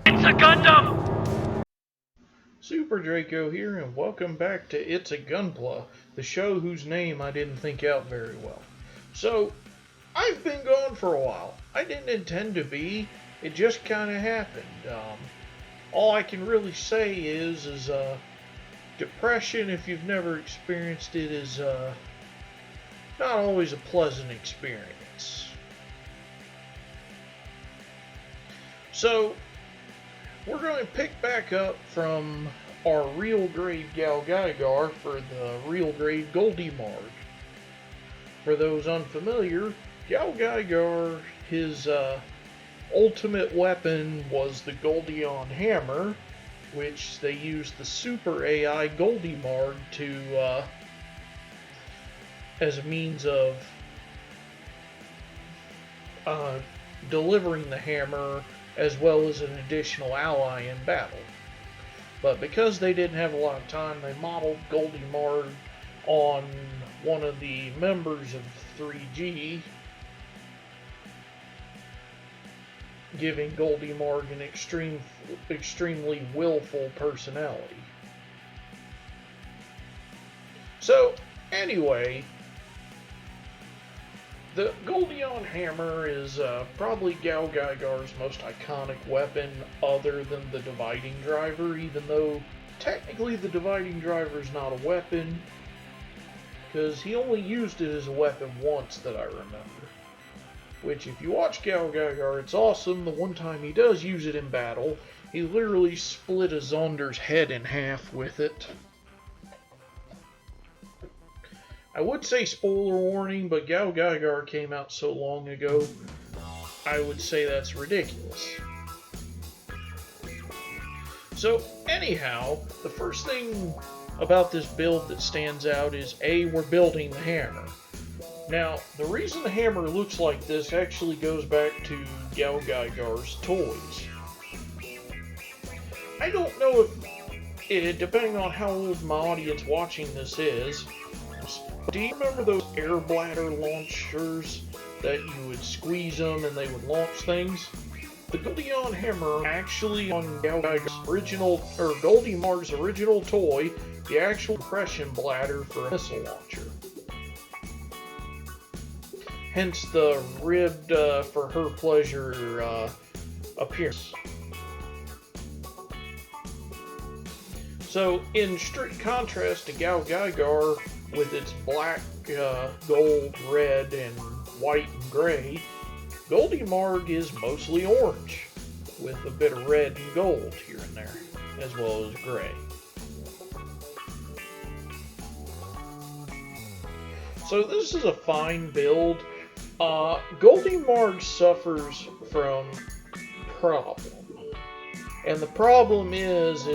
It's a Gundam! Super Draco here, and welcome back to It's a Gunpla, the show whose name I didn't think out very well. So, I've been gone for a while. I didn't intend to be, it just kind of happened. All I can really say is depression, if you've never experienced it, is not always a pleasant experience. So, we're going to pick back up from our real grade Galgaigar for the real grade Goldymarg. For those unfamiliar, Galgaigar, his ultimate weapon was the Goldion Hammer, which they used the super AI Goldymarg to as a means of delivering the hammer as well as an additional ally in battle. But because they didn't have a lot of time, they modeled Goldymarg on one of the members of 3G, giving Goldymarg an extremely willful personality. So, anyway, the Goldion Hammer is probably Galgaigar's most iconic weapon other than the Dividing Driver, even though technically the Dividing Driver is not a weapon, because he only used it as a weapon once that I remember. Which, if you watch Galgaigar, it's awesome. The one time he does use it in battle, he literally split a Zonder's head in half with it. I would say spoiler warning, but Galgaigar came out so long ago, I would say that's ridiculous. So, anyhow, the first thing about this build that stands out is A, we're building the hammer. Now, the reason the hammer looks like this actually goes back to Galgaigar's toys. I don't know if, depending on how old my audience watching this is, do you remember those air bladder launchers that you would squeeze them and they would launch things? The Goldion Hammer actually on Goldymarg's original toy, the actual compression bladder for a missile launcher. Hence the ribbed for her pleasure appearance. So, in strict contrast to Galgaigar, with its black, gold, red, and white and gray, Goldymarg is mostly orange, with a bit of red and gold here and there, as well as gray. So this is a fine build. Goldymarg suffers from problem. And the problem is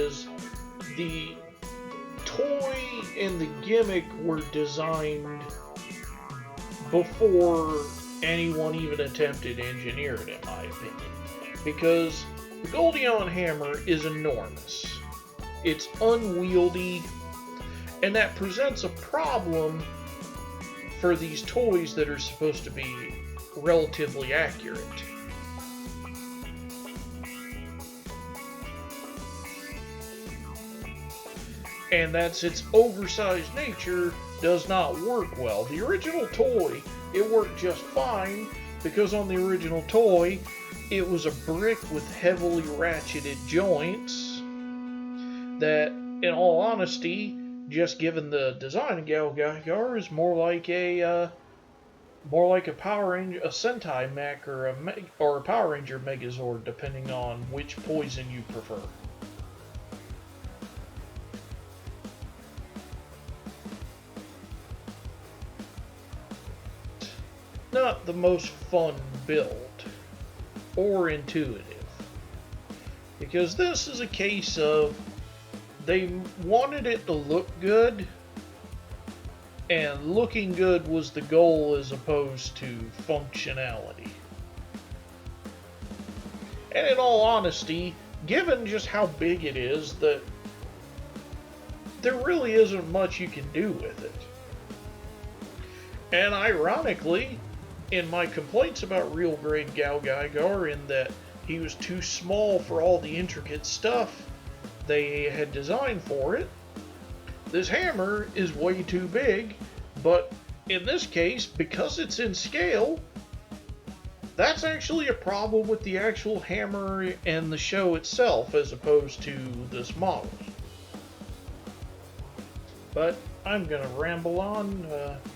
the toy and the gimmick were designed before anyone even attempted to engineer it, in my opinion. Because the Goldion Hammer is enormous. It's unwieldy, and that presents a problem for these toys that are supposed to be relatively accurate. And that's its oversized nature does not work well. The original toy, it worked just fine, because on the original toy, it was a brick with heavily ratcheted joints that, in all honesty, just given the design of Galgaigar, is more like a Power Ranger, a Sentai mech, or a Power Ranger Megazord, depending on which poison you prefer. Not the most fun build or intuitive, because this is a case of they wanted it to look good, and looking good was the goal as opposed to functionality. And in all honesty, given just how big it is, that there really isn't much you can do with it. And ironically, in my complaints about real grade Galgaigar, in that he was too small for all the intricate stuff they had designed for it. This hammer is way too big, but in this case, because it's in scale, that's actually a problem with the actual hammer and the show itself as opposed to this model. But I'm going to ramble on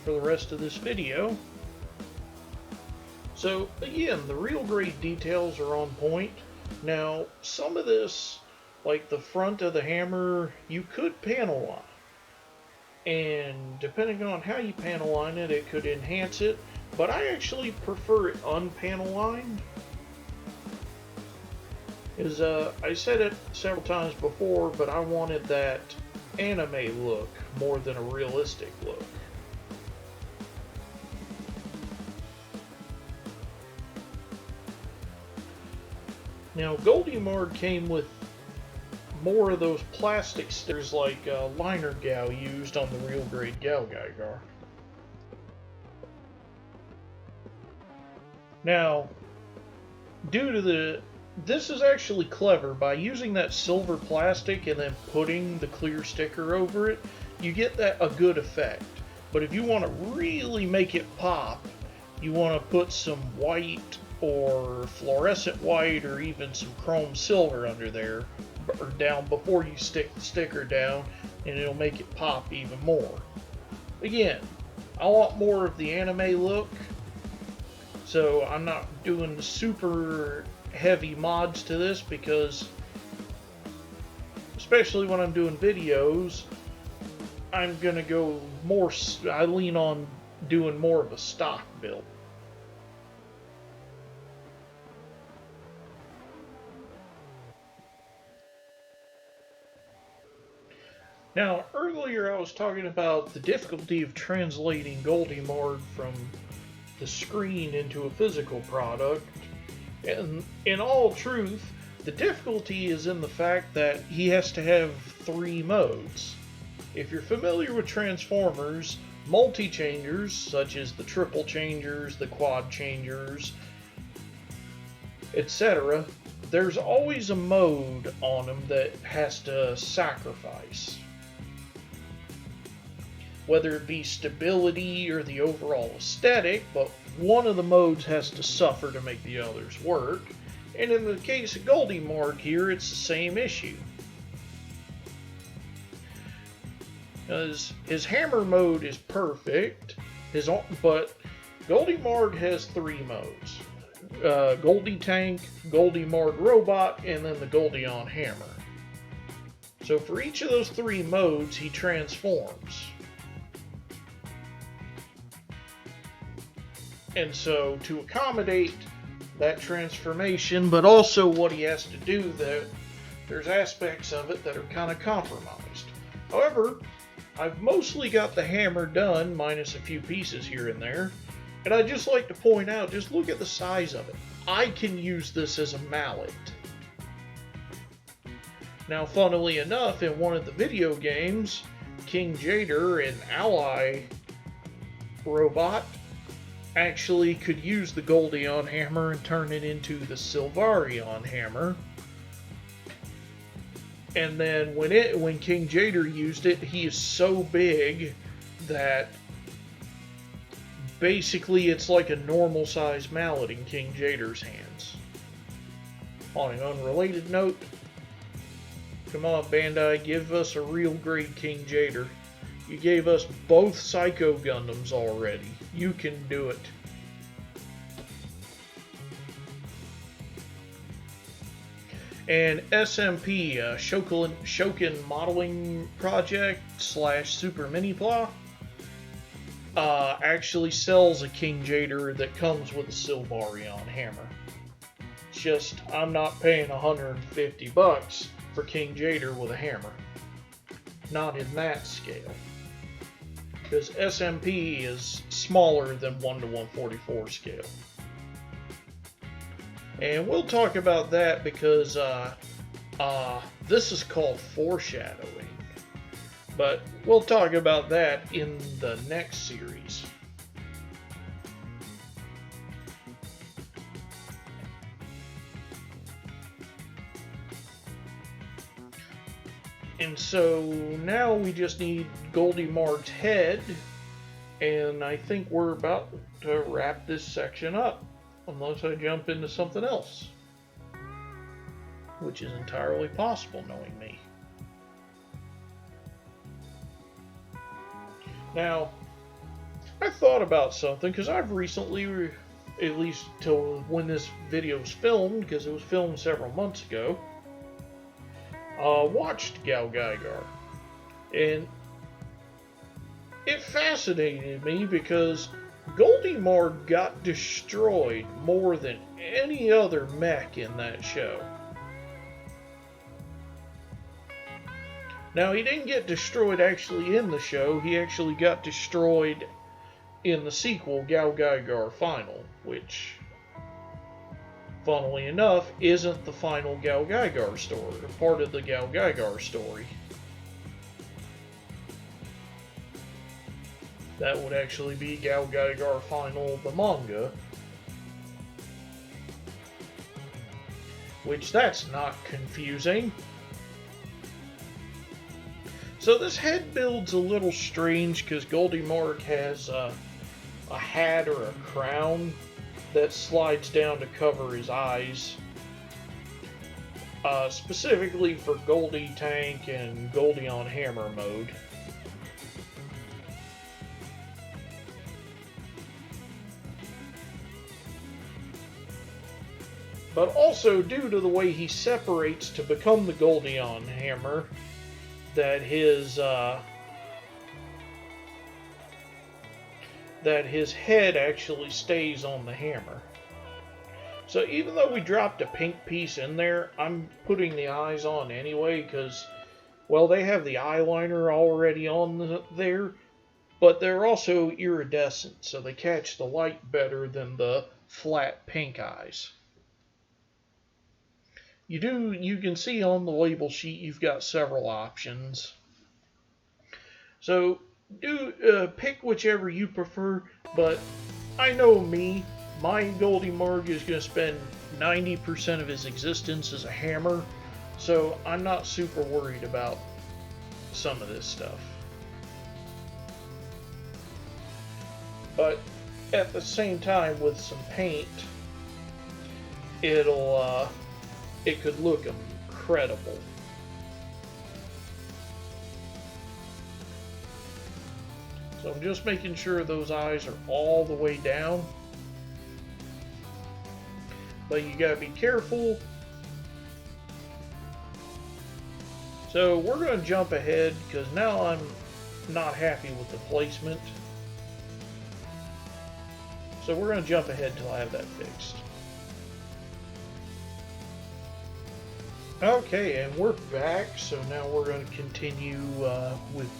for the rest of this video. So again, the real grade details are on point. Now, some of this, like the front of the hammer, you could panel line. And depending on how you panel line it, it could enhance it. But I actually prefer it unpanel lined. I said it several times before, but I wanted that anime look more than a realistic look. Now, Goldymarg came with more of those plastic stickers like liner Gao used on the real grade Gao Geiger. Now, this is actually clever. By using that silver plastic and then putting the clear sticker over it, you get a good effect. But if you want to really make it pop, you want to put some white or fluorescent white or even some chrome silver under there or down before you stick the sticker down, and it'll make it pop even more. Again, I want more of the anime look, so I'm not doing super heavy mods to this because, especially when I'm doing videos, I'm gonna go more, I lean on doing more of a stock build. Now, earlier I was talking about the difficulty of translating Goldymarg from the screen into a physical product, and in all truth, the difficulty is in the fact that he has to have 3 modes. If you're familiar with Transformers, multi-changers, such as the triple changers, the quad changers, etc., there's always a mode on them that has to sacrifice. Whether it be stability or the overall aesthetic, but one of the modes has to suffer to make the others work. And in the case of Goldymarg here, it's the same issue. Because his hammer mode is perfect, but Goldymarg has 3 modes. Goldie Tank, Goldymarg Robot, and then the Goldion Hammer. So for each of those 3 modes, he transforms. And so to accommodate that transformation, but also what he has to do, there's aspects of it that are kind of compromised. However, I've mostly got the hammer done, minus a few pieces here and there. And I'd just like to point out, just look at the size of it. I can use this as a mallet. Now, funnily enough, in one of the video games, King Jader, an ally robot, actually could use the Goldion hammer and turn it into the Silvarion hammer. And then when King Jader used it, he is so big that basically it's like a normal size mallet in King Jader's hands. On an unrelated note, come on Bandai, give us a real grade King Jader. You gave us both Psycho Gundams already. You can do it. And SMP, Shokin Modeling Project / Super Mini Pla, actually sells a King Jader that comes with a Silvarion hammer. It's just, I'm not paying $150 for King Jader with a hammer. Not in that scale. Because SMP is smaller than 1:144 scale. And we'll talk about that because this is called foreshadowing. But we'll talk about that in the next series. And so now we just need Goldymarg's head, and I think we're about to wrap this section up, unless I jump into something else, which is entirely possible knowing me. Now, I thought about something, because I've recently, at least till when this video was filmed, because it was filmed several months ago, watched GaoGaiGar. And it fascinated me because Goldymarg got destroyed more than any other mech in that show. Now, he didn't get destroyed actually in the show, he actually got destroyed in the sequel, GaoGaiGar Final, which, funnily enough, isn't the final GaoGaiGar story, or part of the GaoGaiGar story. That would actually be GaoGaiGar Final, the manga. Which, that's not confusing. So this head build's a little strange because Goldymarg has a hat or a crown that slides down to cover his eyes. Specifically for Goldie Tank and Goldie on Hammer mode. But also due to the way he separates to become the Goldie on Hammer, that his head actually stays on the hammer. So even though we dropped a pink piece in there, I'm putting the eyes on anyway because, well, they have the eyeliner already on there, but they're also iridescent, so they catch the light better than the flat pink eyes. You can see on the label sheet you've got several options. So pick whichever you prefer, but I know me, my Goldymarg is going to spend 90% of his existence as a hammer, so I'm not super worried about some of this stuff. But at the same time, with some paint, it could look incredible. So I'm just making sure those eyes are all the way down. But you gotta be careful. So we're gonna jump ahead because now I'm not happy with the placement. So we're gonna jump ahead till I have that fixed. Okay, and we're back, so now we're going to continue with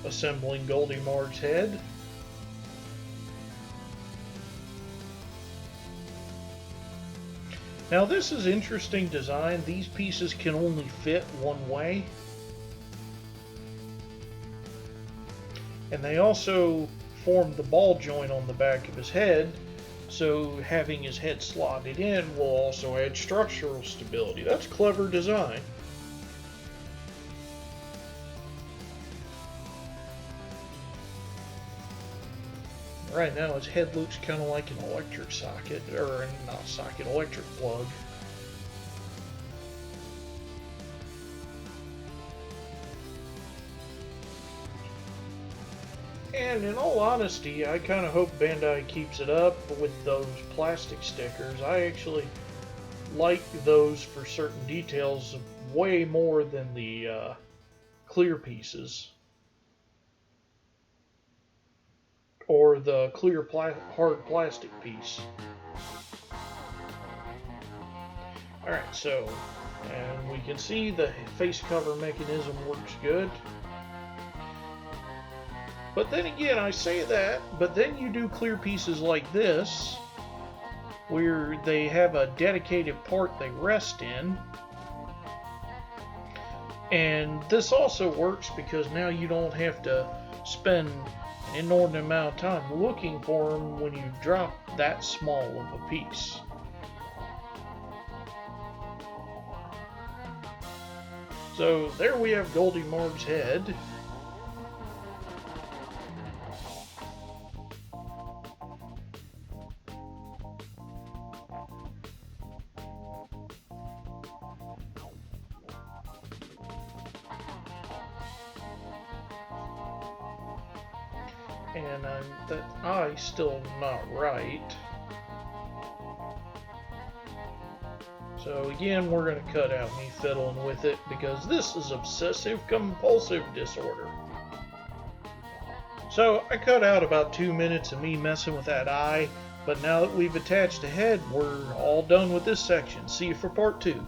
assembling Goldymarg's head. Now this is interesting design. These pieces can only fit one way. And they also form the ball joint on the back of his head. So having his head slotted in will also add structural stability. That's clever design. Right now his head looks kind of like an electric socket, or not socket, electric plug. And in all honesty, I kind of hope Bandai keeps it up with those plastic stickers. I actually like those for certain details way more than the clear pieces. Or the clear hard plastic piece. Alright, so, and we can see the face cover mechanism works good. But then again, I say that, but then you do clear pieces like this, where they have a dedicated part they rest in. And this also works because now you don't have to spend an inordinate amount of time looking for them when you drop that small of a piece. So there we have Goldymarg's head. And that eye's still not right. So again, we're going to cut out me fiddling with it because this is obsessive compulsive disorder. So I cut out about 2 minutes of me messing with that eye, but now that we've attached the head, we're all done with this section. See you for part 2.